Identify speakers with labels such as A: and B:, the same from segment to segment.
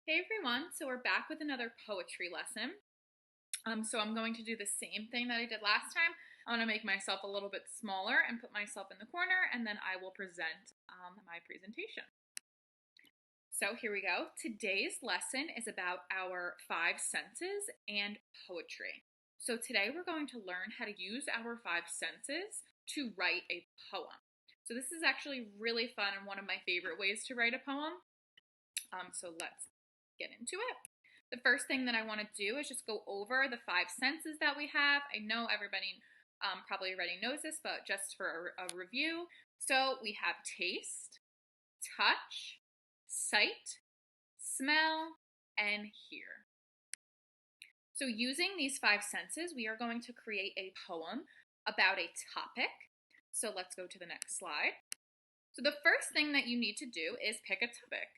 A: Hey everyone, so we're back with another poetry lesson. So I'm going to do the same thing that I did last time. I want to make myself a little bit smaller and put myself in the corner, and then I will present my presentation. So here we go. Today's lesson is about our five senses and poetry. So today we're going to learn how to use our five senses to write a poem. So this is actually really fun and one of my favorite ways to write a poem. So let's get into it. The first thing that I want to do is just go over the five senses that we have. I know everybody probably already knows this, but just for a review. So we have taste, touch, sight, smell, and hear. So using these five senses, we are going to create a poem about a topic. So let's go to the next slide. So the first thing that you need to do is pick a topic.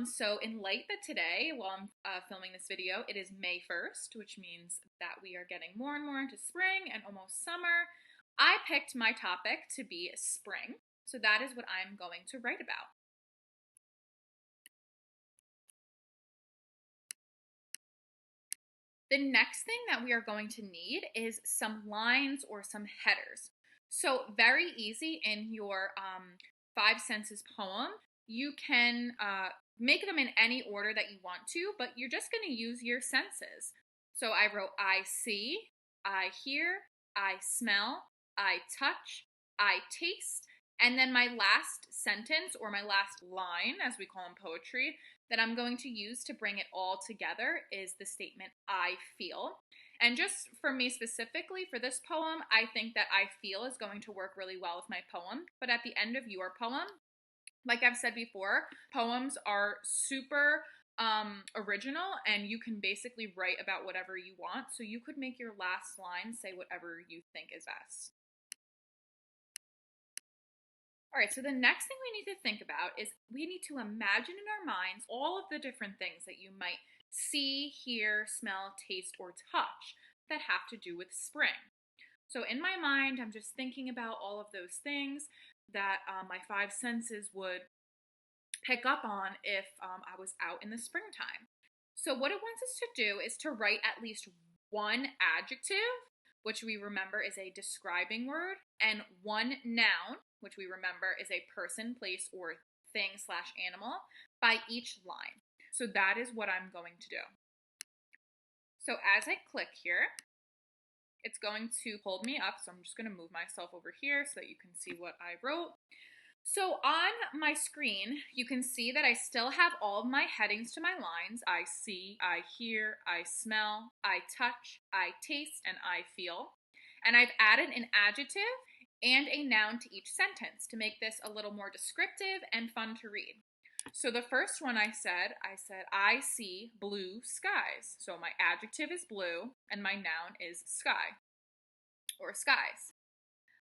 A: So in light that today, while I'm filming this video, it is May 1st, which means that we are getting more and more into spring and almost summer. I picked my topic to be spring, so that is what I'm going to write about. The next thing that we are going to need is some lines or some headers. So very easy in your five senses poem. You can make them in any order that you want to, but you're just going to use your senses. So I wrote I see, I hear, I smell, I touch, I taste, and then my last sentence or my last line, as we call in poetry, that I'm going to use to bring it all together is the statement I feel. And just for me specifically, for this poem, I think that I feel is going to work really well with my poem. But at the end of your poem, like I've said before, poems are super original and you can basically write about whatever you want. So you could make your last line say whatever you think is best. All right, so the next thing we need to think about is we need to imagine in our minds all of the different things that you might see, hear, smell, taste, or touch that have to do with spring. So in my mind, I'm just thinking about all of those things that my five senses would pick up on if I was out in the springtime. So what it wants us to do is to write at least one adjective, which we remember is a describing word, and one noun, which we remember is a person, place, or thing slash animal, by each line. So that is what I'm going to do. So as I click here, it's going to hold me up. So I'm just going to move myself over here so that you can see what I wrote. So on my screen, you can see that I still have all of my headings to my lines. I see, I hear, I smell, I touch, I taste, and I feel. And I've added an adjective and a noun to each sentence to make this a little more descriptive and fun to read. So the first one I said, I see blue skies. So my adjective is blue and my noun is sky or skies.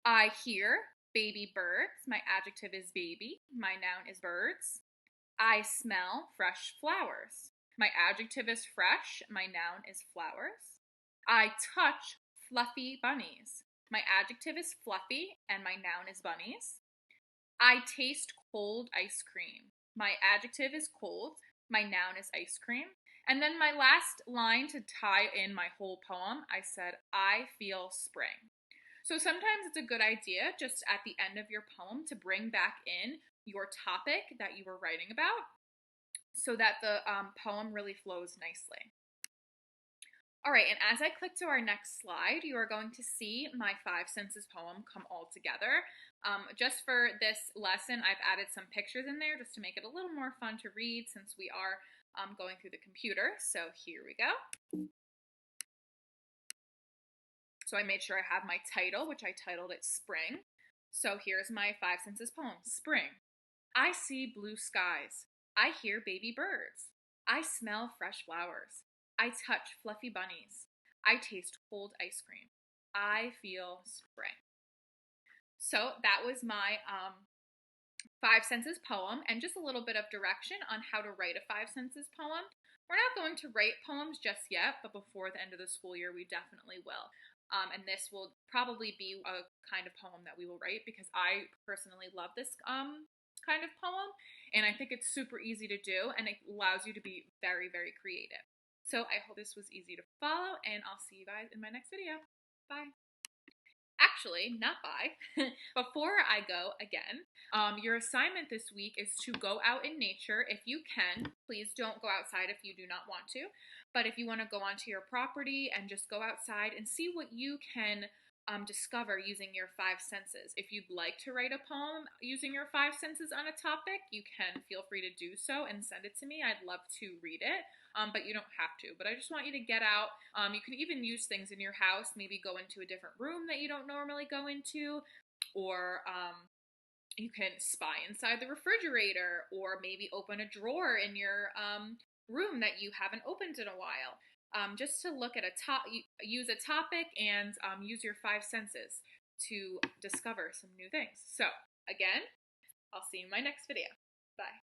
A: I hear baby birds. My adjective is baby. My noun is birds. I smell fresh flowers. My adjective is fresh. My noun is flowers. I touch fluffy bunnies. My adjective is fluffy and my noun is bunnies. I taste cold ice cream. My adjective is cold. My noun is ice cream. And then my last line to tie in my whole poem, I said, I feel spring. So sometimes it's a good idea just at the end of your poem to bring back in your topic that you were writing about so that the poem really flows nicely. All right, and as I click to our next slide, you are going to see my five senses poem come all together. Just for this lesson, I've added some pictures in there just to make it a little more fun to read since we are going through the computer. So here we go. So I made sure I have my title, which I titled it Spring. So here's my five senses poem, Spring. I see blue skies. I hear baby birds. I smell fresh flowers. I touch fluffy bunnies. I taste cold ice cream. I feel spring. So that was my five senses poem and just a little bit of direction on how to write a five senses poem. We're not going to write poems just yet, but before the end of the school year, we definitely will. And this will probably be a kind of poem that we will write because I personally love this kind of poem. And I think it's super easy to do, and it allows you to be very, very creative. So I hope this was easy to follow, and I'll see you guys in my next video. Bye. Actually, not bye. Before I go again, your assignment this week is to go out in nature if you can. Please don't go outside if you do not want to. But if you want to go onto your property and just go outside and see what you can discover using your five senses. If you'd like to write a poem using your five senses on a topic, you can feel free to do so and send it to me. I'd love to read it. But you don't have to. But I just want you to get out. You can even use things in your house, maybe go into a different room that you don't normally go into, or you can spy inside the refrigerator, or maybe open a drawer in your room that you haven't opened in a while. Just to look at use a topic and use your five senses to discover some new things. So again, I'll see you in my next video. Bye.